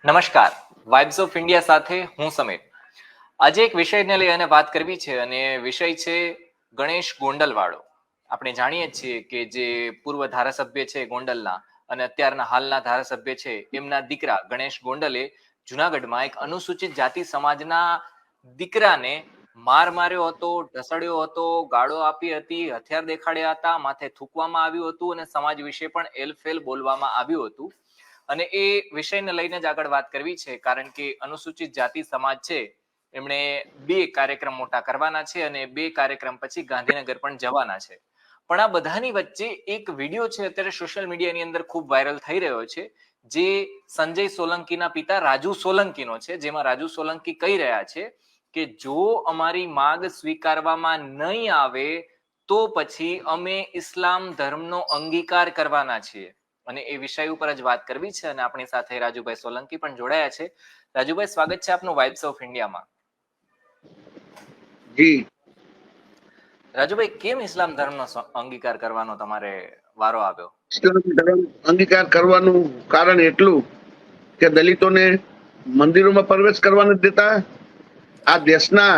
નમસ્કાર, vibes of India સાથે હું સમીર. આજે એક વિષયને લઈ અને વાત કરવી છે અને વિષય છે ગણેશ ગોંડલવાળો. આપણે જાણીએ છીએ કે જે પૂર્વ ધારાસભ્ય છે ગોંડલના અને અત્યારના હાલના ધારાસભ્ય છે એમના દીકરા ગણેશ ગોંડલે જુનાગઢમાં એક અનુસૂચિત જાતિ સમાજના દીકરાને માર માર્યો હતો, ઢસડ્યો હતો, ગાળો આપી હતી, હથિયાર દેખાડ્યા હતા, માથે થૂકવામાં આવ્યું હતું અને સમાજ વિશે પણ એલફેલ બોલવામાં આવ્યું હતું. અને એ વિષયને લઈને જ આગળ વાત કરવી છે, કારણ કે અનુસૂચિત જાતિ સમાજ છે એમણે 2 કાર્યક્રમ મોટા કરવાના છે અને 2 કાર્યક્રમ પછી ગાંધીનગર પણ જવાના છે. પણ આ બધાની વચ્ચે એક વિડીયો છે અત્યારે સોશિયલ મીડિયાની અંદર ખૂબ વાયરલ થઈ રહ્યો છે, જે સંજય સોલંકીના પિતા રાજુ સોલંકીનો છે, જેમાં રાજુ સોલંકી કહી રહ્યા છે કે જો અમારી માંગ સ્વીકારવામાં નહીં આવે તો પછી અમે ઇસ્લામ ધર્મનો અંગીકાર કરવાના છીએ. અને એ વિષય ઉપર જ વાત કરવી છે અને આપણી સાથે રાજુભાઈ સોલંકી પણ જોડાયા છે. રાજુભાઈ, સ્વાગત છે આપનું વાઇબ્સ ઓફ ઇન્ડિયામાં. જી રાજુભાઈ, કેમ ઇસ્લામ ધર્મનો અંગીકાર કરવાનો તમારે વારો આવ્યો? ઇસ્લામ ધર્મ અંગીકાર કરવાનું કારણ એટલું કે દલિતોને મંદિરોમાં પ્રવેશ કરવા નથી દેતા. આ દેશના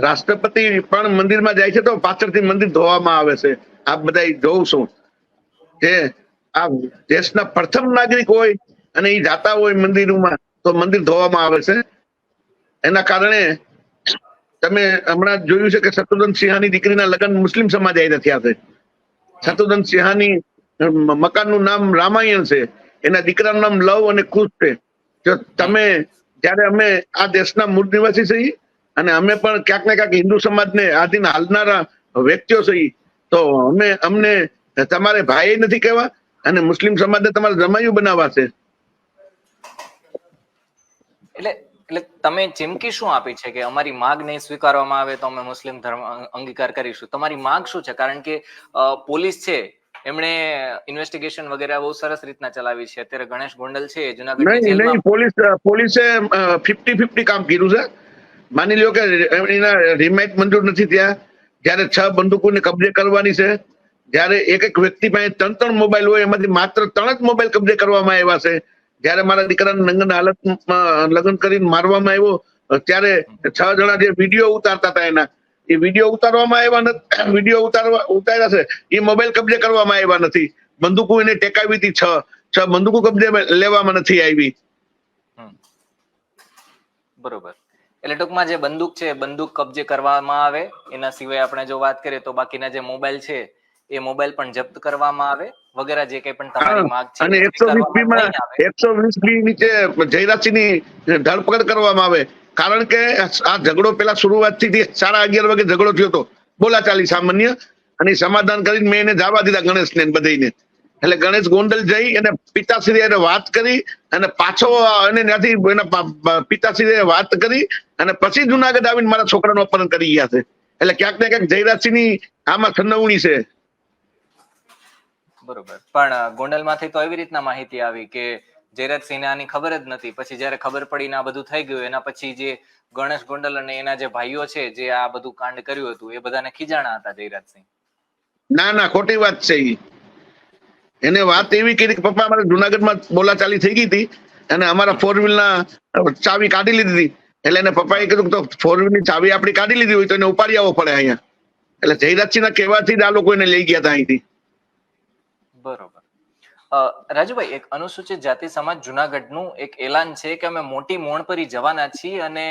રાષ્ટ્રપતિ પણ મંદિરમાં જાય છે તો પાછળથી મંદિર ધોવામાં આવે છે. આપ બધા જોઉં છું કે આ દેશના પ્રથમ નાગરિક હોય અને એ જાતા હોય મંદિરોમાં તો મંદિર ધોવામાં આવે છે. એના કારણે તમે હમણાં જોયું છે કે શત્રુઘ્ન સિંહાની દીકરીના લગ્ન મુસ્લિમ સમાજ આઈને થયા છે. શત્રુઘ્ન સિંહાની મકાનનું નામ રામાયણ છે, એના દીકરાનું નામ લવ અને કુશ છે. જો તમે જયારે અમે આ દેશના મૂળ નિવાસી છીએ અને અમે પણ ક્યાંક ને ક્યાંક હિન્દુ સમાજને આધીન હાલનારા વ્યક્તિઓ છીએ તો અમને તમારે ભાઈ નથી કહેવા અને મુસ્લિમ સમાજને તમારે જમાયું બનાવવા છે. એટલે તમે ચીમકી શું આપી છે કે અમારી માંગ નહીં સ્વીકારવામાં આવે તો અમે મુસ્લિમ ધર્મ અંગીકાર કરીશું? તમારી માંગ શું છે? કારણ કે પોલીસ છે એમણે ઇન્વેસ્ટિગેશન વગેરે બહુ સરસ રીતના ચલાવી છે. અત્યારે ગણેશ ગોંડલ છે જુનાગઢની જેલમાં. પોલીસે 50-50 કામ કર્યું છે. માની લ્યો કે એના રિમાન્ડ મંજૂર નથી થયા. જયારે 6 બંદૂકોને કબજે કરવાની છે, જયારે એક વ્યક્તિ પાસે 3 મોબાઈલ હોય એમાંથી માત્ર 3 જ મોબાઈલ કબજે કરવામાં આવ્યા છે. જયારે મારા દીકરાને નંગન હાલતમાં લગ્ન કરીને મારવામાં આવ્યો ત્યારે 6 જણા જે વિડીયો ઉતારતા હતા એના એ વિડીયો ઉતારવામાં આવ્યા નથી. વિડીયો ઉતાર્યા છે એ મોબાઈલ કબજે કરવામાં આવ્યા નથી. બંદૂકો એને ટેકાવી હતી. 6 બંદૂકો કબજે લેવામાં નથી આવી. બરોબર. એટલે ટૂંકમાં જે બંદૂક છે બંદૂક કબજે કરવામાં આવે. એના સિવાય આપણે જો વાત કરીએ તો બાકીના જે મોબાઈલ છે એ મોબાઈલ પણ જપ્ત કરવામાં આવે વગેરે જે કઈ પણ તમારી માંગ છે. અને 120 બી નીચે જયરાજસિંહની ધરપકડ કરવામાં આવે. કારણ કે આ ઝઘડો પેલા શરૂઆતથી 11:30 વાગે ઝઘડો થયો હતો, બોલાચાલી સામાન્ય, અને સમાધાન કરીને મેં એને જવા દીધા ગણેશને બધાને. એટલે ગણેશ ગોંડલ જઈ અને પિતાશ્રી વાત કરી અને પાછો એને ત્યાંથી એના પિતાશ્રી વાત કરી અને પછી જુનાગઢ આવીને મારા છોકરાનું અપહરણ કરી ગયા છે. એટલે ક્યાંક ને ક્યાંક જયરાજસિંહની આમાં સંડોવણી છે. બરોબર. પણ ગોંડલમાંથી તો એવી રીતના માહિતી આવી કે જયરાજસિંહને આની ખબર જ નથી. પછી જયારે ખબર પડી ને આ બધું થઈ ગયું એના પછી જે ગણેશ ગોંડલ અને એના જે ભાઈઓ છે જે આ બધું કાંડ કર્યું હતું એ બધાને ખીજાણા હતા જયરાજસિંહ. ના, ખોટી વાત છે. એને વાત એવી કરી કે પપ્પા અમારે જુનાગઢમાં બોલાચાલી થઈ ગઈ હતી અને અમારા 4 વ્હીલના ચાવી કાઢી લીધી હતી. એટલે એને પપ્પાએ કીધું તો 4 વ્હીલની ચાવી આપણી કાઢી લીધી હોય તો એને ઉપાડી આવવો પડે અહીંયા. એટલે જયરાજસિંહના કહેવાથી જ આ લોકો એને લઈ ગયા હતા અહીંથી. બરોબર. રાજુભાઈ, એક અનુસૂચિત જાતિ સમાજ જુનાગઢનું એક એલાન છે કે અમે મોટી મોણપરી જવાના છીએ અને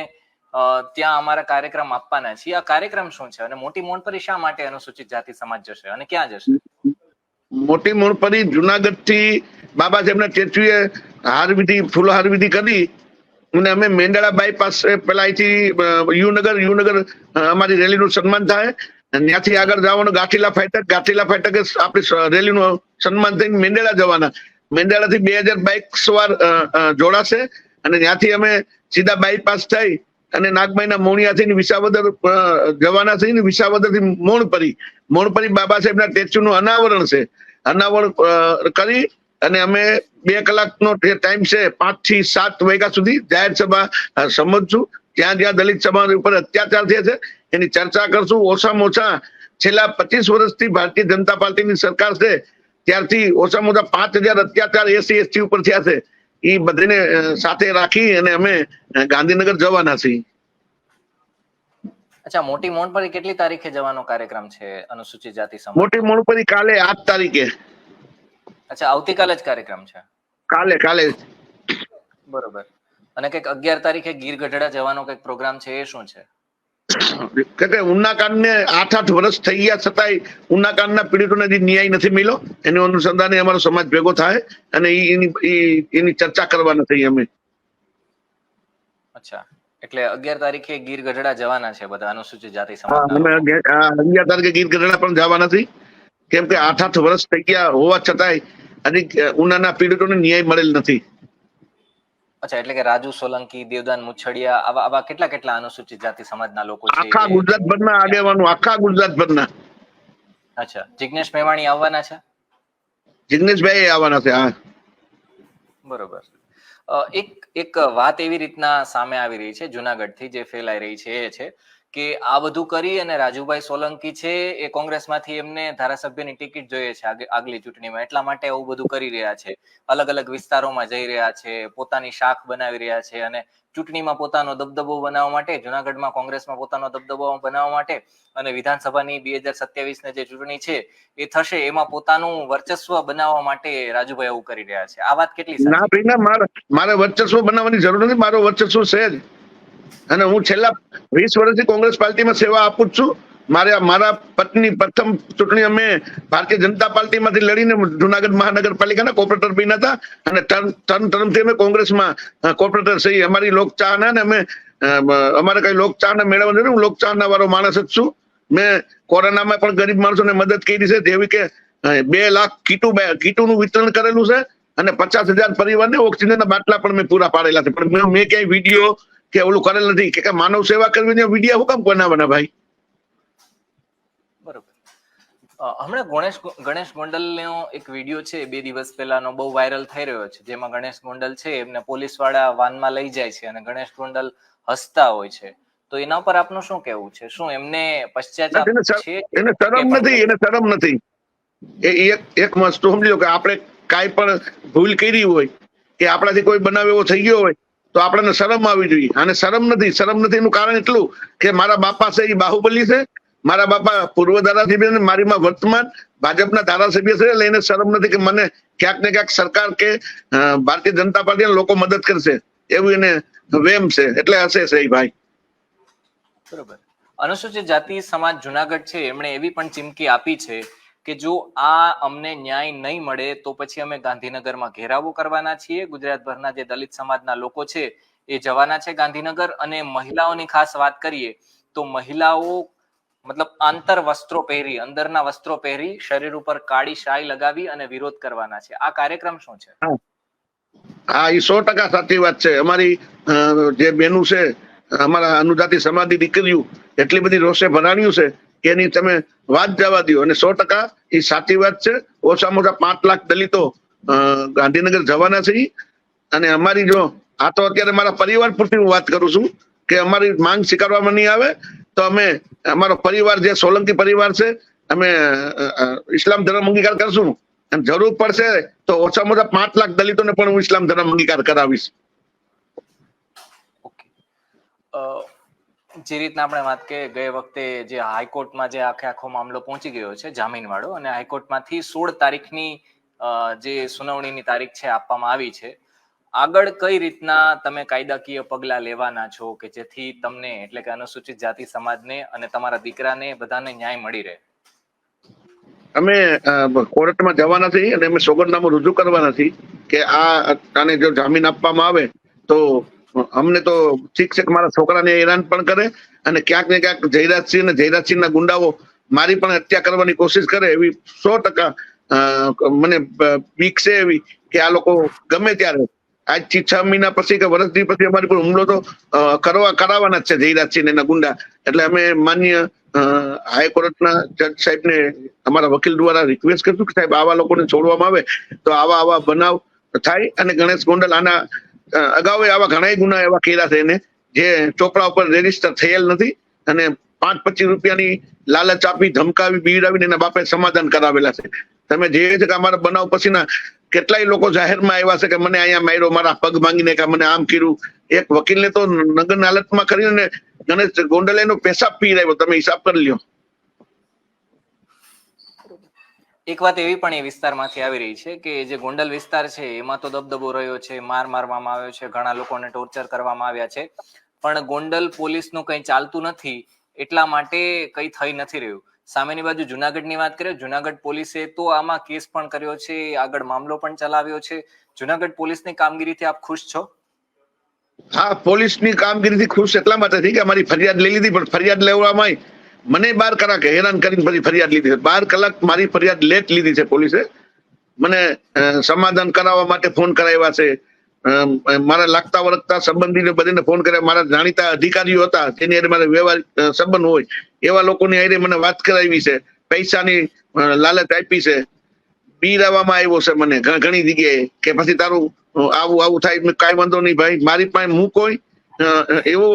ત્યાં અમારા કાર્યક્રમ આપવાના છીએ. આ કાર્યક્રમ શું છે અને મોટી મોણપરી શા માટે અનુસૂચિત જાતિ સમાજ જશે અને ક્યાં જશે? મોટી મોણપરી જુનાગઢ થી બાબા સાહેબના સ્ટેચ્યુએ હારવિધિ ફૂલહાર વિધિ કરી અને અમે મેંદડા બાયપાસ પેલા અહીંથી યુનગર અમારી રેલીનું સન્માન થાય. ત્યાંથી આગળ જવાનું ગાંઠીલા ફાટકે આપણી રેલીનું સન્માન થઈને મેંદડા જવાના. મેંદડાથી 2000 બાઇક સવાર જોડાશે અને ત્યાંથી અમે સીધા બાયપાસ થઈ અને નાગબાઈના મોણિયા થઈને વિસાવદર જવાના થઈને વિસાવદરથી મોણપરી બાબા સાહેબના સ્ટેચ્યુનું અનાવરણ છે. અનાવરણ કરી અને અમે 2 કલાકનો ટાઈમ છે, 5 થી 7 વાગ્યા સુધી જાહેર સભા સમજશું. જ્યાં દલિત સમાજ ઉપર અત્યાચાર થયા છે એની ચર્ચા કરશું. ઓછામાં ઓછા છેલ્લા 25 વર્ષથી ભારતીય જનતા પાર્ટીની સરકાર છે ત્યારથી ઓછામાં ઓછા 5000 અત્યાચાર SC/ST ઉપર થયા છે. એ બધીને સાથે રાખી અને અમે ગાંધીનગર જવાના છીએ. અચ્છા, મોટી મોનપરી કેટલી તારીખે જવાનો કાર્યક્રમ છે અનુસૂચિત જાતિ સમાજ? મોટી મોણપરી કાલે 8 તારીખે. અચ્છા, આવતીકાલે જ કાર્યક્રમ છે? કાલે. બરોબર. અને કંઈક 11 તારીખે ગીર ગઢડા જવાનો કંઈક પ્રોગ્રામ છે, એ શું છે? કે ઉનાકાંડને 8 વર્ષ થઈ ગયા છતાંય ઉનાકાંડના પીડિતોને જે ન્યાય નથી મળ્યો, એનું અનુસંધાને અમારો સમાજ ભેગો થાય અને એની ચર્ચા કરવાના થઈ અમે. અચ્છા, એટલે 11 તારીખે ગીર ગઢડા જવાના છે બધા અનુસૂચિત જાતિ હા, સમાજના અમે લોકો. 11 તારીખે ગીર ગઢડા પણ જવાના નથી, કેમ કે 8 વર્ષ થઈ ગયા હોવા છતાંય હજી ઉનાના પીડિતોને ન્યાય મળેલ નથી. અચ્છા, એટલે કે રાજુ સોલંકી, દેવદાન મુછડિયા, આવા કેટલા અનુસૂચિત જાતિ સમાજના લોકો છે? આખા ગુજરાતભરના આગેવાનો, આખા ગુજરાતભરના. અચ્છા, જિગ્નેશ મેવાણી આવવાના છે? જિગ્નેશભાઈ આવવાના છે. હા, બરોબર. એક વાત એવી રીતના સામે આવી રહી છે જુનાગઢથી, જે ફેલાઈ રહી છે એ છે કે આ બધું કરી અને રાજુભાઈ સોલંકી છે એ કોંગ્રેસમાંથી એમને ધારાસભ્યની ટિકિટ જોઈએ છે આગલી ચૂંટણીમાં, એટલા માટે આવું બધું કરી રહ્યા છે. અલગ અલગ વિસ્તારોમાં જઈ રહ્યા છે, પોતાની શાખ બનાવી રહ્યા છે અને ચૂંટણીમાં પોતાનો દબદબો બનાવવા માટે, જુનાગઢમાં કોંગ્રેસમાં પોતાનો દબદબો બનાવવા માટે અને વિધાનસભાની 2027 ને જે ચૂંટણી છે એ થશે એમાં પોતાનું વર્ચસ્વ બનાવવા માટે રાજુભાઈ એવું કરી રહ્યા છે. આ વાત કેટલી ના સાચી? ભાઈ ના, મારે વર્ચસ્વ બનાવવાની જરૂર નથી. મારો વર્ચસ્વ છે જ, અને હું છેલ્લા 20 વર્ષથી કોંગ્રેસ પાર્ટીમાં સેવા આપું જ છું. મારા પત્ની પ્રથમ ચૂંટણી અમે ભારતીય જનતા પાર્ટીમાંથી લડીને જુનાગઢ મહાનગરપાલિકાના કોર્પોરેટર બન્યા હતા, અને ટર્મથી અમે કોંગ્રેસમાં કોર્પોરેટર છીએ. અમારી લોકચાહના ને અમે અમારે કઈ લોકચાહના મેળવવા નથી. હું લોકચાહના વાળો માણસ જ છું. મેં કોરોનામાં પણ ગરીબ માણસોને મદદ કરી છે, જેવી કે 2 લાખ કીટુનું વિતરણ કરેલું છે અને 50,000 પરિવારને ઓક્સિજનના બાટલા પણ મેં પૂરા પાડેલા છે. પણ મેં ક્યાંય વિડીયો કે ઓલું કરેલ નથી, કે માનવ સેવા કરવી વિડીયો હું કામ બનાવવાના ભાઈ? બરોબર. હમણાં ગણેશ ગોંડલનો એક વિડીયો છે 2 દિવસ પહેલાનો, બહુ વાયરલ થઈ રહ્યો છે, જેમાં ગણેશ ગોંડલ છે એમને પોલીસ વાળા વાનમાં લઈ જાય છે અને ગણેશ ગોંડલ હસતા હોય છે. તો એના ઉપર આપનું શું કહેવું છે? શું એમને પશ્ચાતાપ છે? એને શરમ નથી. એ એક વસ્તુ સમજો કે આપણે કાંઈ પણ ભૂલ કરી હોય કે આપણાથી કોઈ બનાવ એવો થઈ ગયો હોય તો આપણને શરમ આવી જોઈએ. અને શરમ નથી એનું કારણ એટલું કે મારા બાપા છે એ બાહુબલી છે, મારા બાપા પૂર્વ ધારાસભ્ય છે, મારી માં વર્તમાન ભાજપના ધારાસભ્ય છે. એટલે એને શરમ નથી કે મને ક્યાંક ને ક્યાંક સરકાર કે ભારતીય જનતા પાર્ટીના લોકો મદદ કરશે, એવું એને વેમ છે, એટલે હશે છે ભાઈ. બરોબર. અનુસૂચિત જાતિ સમાજ જુનાગઢ છે એમણે એવી પણ ચીમકી આપી છે કે જો આ અમને ન્યાય નહીં મળે તો પછી અમે ગાંધીનગરમાં ઘેરાવો કરવાના છીએ. ગુજરાતભરના જે દલિત સમાજના લોકો છે એ જવાના છે ગાંધીનગર. અને મહિલાઓની ખાસ વાત કરીએ તો મહિલાઓ મતલબ આંતર વસ્ત્રો પહેરી, અંદરના વસ્ત્રો પહેરી, શરીર ઉપર કાળી શાઈ લગાવી અને વિરોધ કરવાના છે. આ કાર્યક્રમ શું છે? હા, એ 100% સાચી વાત છે. અમારી જે બેનું છે, અમારા અનુજાતિ સમાજની દીકરીઓ એટલી બધી રોષે ભરાણ્યું છે કે એની તમે વાત જવા દો. અને 100% એ સાચી વાત છે. ઓછામાં ઓછા 5 લાખ દલિતો ગાંધીનગર જવાના છે. અને અમારી જો આ તો અત્યારે મારા પરિવાર પૂરતી હું વાત કરું છું કે અમારી માંગ સ્વીકારવામાં નહીં આવે તો અમે અમારો પરિવાર જે સોલંકી પરિવાર છે, અમે ઇસ્લામ ધર્મ અંગીકાર કરશું. અને જરૂર પડશે તો ઓછામાં ઓછા 5 લાખ દલિતોને પણ હું ઇસ્લામ ધર્મ અંગીકાર કરાવીશ. જે રીતના આપણે વાત કે ગઈ વખતે જે હાઈકોર્ટમાં જે આખો મામલો પહોંચી ગયો છે જામીન વાળો, અને હાઈકોર્ટમાંથી 16 તારીખની જે સુનાવણીની તારીખ છે આપવામાં આવી છે. આગળ કઈ રીતના તમે કાયદાકીય પગલા લેવાના છો કે જેથી તમને એટલે કે અનુસૂચિત જાતિ સમાજને અને તમારા દીકરાને બધાને ન્યાય મળી રહે? અમે કોર્ટમાં જવાના છીએ અને અમે સોગંદનામું રજૂ કરવાના છીએ કે આને જો જામીન આપવામાં આવે તો અમને તો ઠીક છે કે મારા છોકરાને હેરાન પણ કરે અને ક્યાંક ને ક્યાંક જયરાજસિંહ અને જયરાજસિંહના ગુંડાઓ મારી પણ હત્યા કરવાની કોશિશ કરે, એવી 100% મને બીક છે એવી કે આ લોકો ગમે ત્યારે આજથી 6 મહિના પછી કે વર્ષથી પછી અમારી પર હુમલો તો કરાવવાના જ છે જયરાજસિંહ એના ગુંડા. એટલે અમે માન્ય હાઈકોર્ટના જજ સાહેબને અમારા વકીલ દ્વારા રિક્વેસ્ટ કરશું કે સાહેબ આવા લોકોને છોડવામાં આવે તો આવા બનાવ થાય. અને ગણેશ ગોંડલ આના અગાઉ આવા ઘણા ગુના એવા કર્યા છે એને, જે ચોપડા ઉપર રજીસ્ટર થયેલ નથી અને 5-25 રૂપિયાની લાલચ આપી, ધમકાવી, બીવડાવીને એના બાપે સમાધાન કરાવેલા છે. તમે જે છે કે અમારા બનાવ પછીના કેટલાય લોકો જાહેરમાં આવ્યા છે કે મને અહીંયા માર્યો, મારા પગ ભાંગીને કે મને આમ કર્યું. એક વકીલને તો નગ્ન હાલતમાં કરીને ગણેશ ગોંડલે પેશાબ પી રહ્યો. તમે હિસાબ કરી લ્યો. એક વાત એવી પણ એ વિસ્તારમાંથી આવી રહી છે કે જે ગોંડલ વિસ્તાર છે એમાં તો દબદબો રહ્યો છે, માર મારવામાં આવ્યો છે, ઘણા લોકોને ટોર્ચર કરવામાં આવ્યા છે, પણ ગોંડલ પોલીસનું કંઈ ચાલતું નથી, એટલા માટે કંઈ થઈ નથી રહ્યું. સામેની બાજુ જુનાગઢની વાત કરીએ, જુનાગઢ પોલીસે તો આમાં કેસ પણ કર્યો છે, આગળ મામલો પણ ચલાવ્યો છે. જુનાગઢ પોલીસની કામગીરીથી આપ ખુશ છો? હા, પોલીસની કામગીરીથી ખુશ એટલા માટે થઈ કે અમારી ફરિયાદ લઈ લીધી, પણ ફરિયાદ લેવામાં મને 12 કલાક હેરાન કરીને પછી ફરિયાદ લીધી છે. 12 કલાક મારી ફરિયાદ લેટ લીધી છે પોલીસે. મને સમાધાન કરાવવા માટે ફોન કરાવ્યા છે. મારા લાગતા વળગતા સંબંધીને બધાને ફોન કર્યા. મારા જાણીતા અધિકારીઓ હતા તેની હારે મારે વ્યવહારિક સંબંધ હોય એવા લોકોની હારે મને વાત કરાવી છે. પૈસાની લાલચ આપી છે. બીરાવામાં આવ્યો છે મને ઘણી જગ્યાએ કે પછી તારું આવું થાય. કાંઈ વાંધો નહીં ભાઈ, મારી પાસે હું કોઈ એવો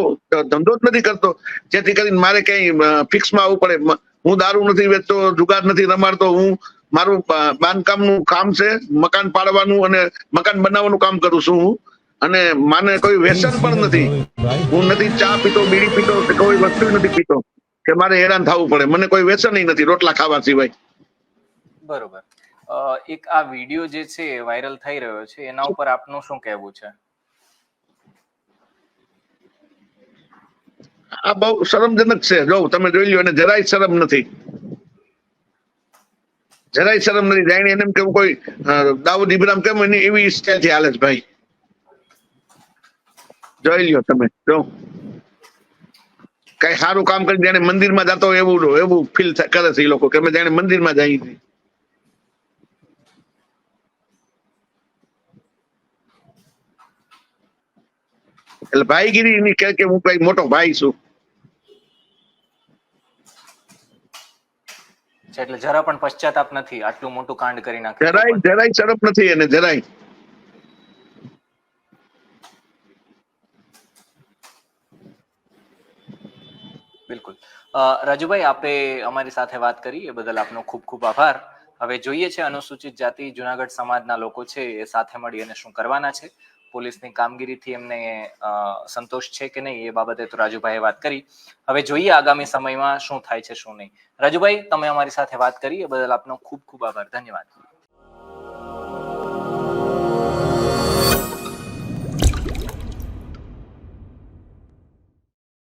ધંધો જ નથી કરતો જેથી કરીને મારે કઈ ફિક્સમાં આવવું પડે. હું દારૂ નથી વેચતો, જુગાર નથી રમાડતો. હું મારું બાંધકામનું કામ છે, મકાન પાડવાનું અને મકાન બનાવવાનું કામ કરું છું હું. અને મને કોઈ વ્યસન પણ નથી. હું નથી ચા પીતો, બીડી પીતો, કોઈ વસ્તુ નથી પીતો કે મારે હેરાન થવું પડે. મને કોઈ વ્યસન નથી રોટલા ખાવા સિવાય. બરોબર. એક આ વિડીયો જે છે વાયરલ થઈ રહ્યો છે એના ઉપર આપનું શું કહેવું છે? આ બહુ શરમજનક છે. જો તમે જોઈ લ્યો, એને જરાય શરમ નથી. જરાય શરમ નથી. જાણે એને કેવું કોઈ દાઉદ ઇબ્રાહિમ કેમ એની એવી સ્ટાઇલથી હાલે છે ભાઈ. જોઈ લ્યો તમે. જો કઈ સારું કામ કરી જાણે મંદિરમાં જતો એવું ફીલ કરે છે એ લોકો કે અમે જાણે મંદિરમાં જઈએ છીએ. એટલે ભાઈગીરી એની કે હું કઈ મોટો ભાઈ છું. એટલે જરા પણ પશ્ચાતાપ નથી આટલું મોટું કાંડ કરી નાખ્યું? જરાય શરમ નથી એને, જરાય. બિલકુલ. રાજુભાઈ, આપે અમારી સાથે વાત કરી એ બદલ આપનો ખૂબ ખૂબ આભાર. હવે જોઈએ છે અનુસૂચિત જાતિ જુનાગઢ સમાજના લોકો છે એ સાથે મળી અને શું કરવાના છે. પોલીસની કામગીરીથી એમને સંતોષ છે કે નહીં એ બાબતે તો રાજુભાઈએ વાત કરી. હવે જોઈએ આગામી સમયમાં શું થાય છે શું નહીં. રાજુભાઈ, તમે અમારી સાથે વાત કરી એ બદલ આપનો ખૂબ ખૂબ આભાર. ધન્યવાદ.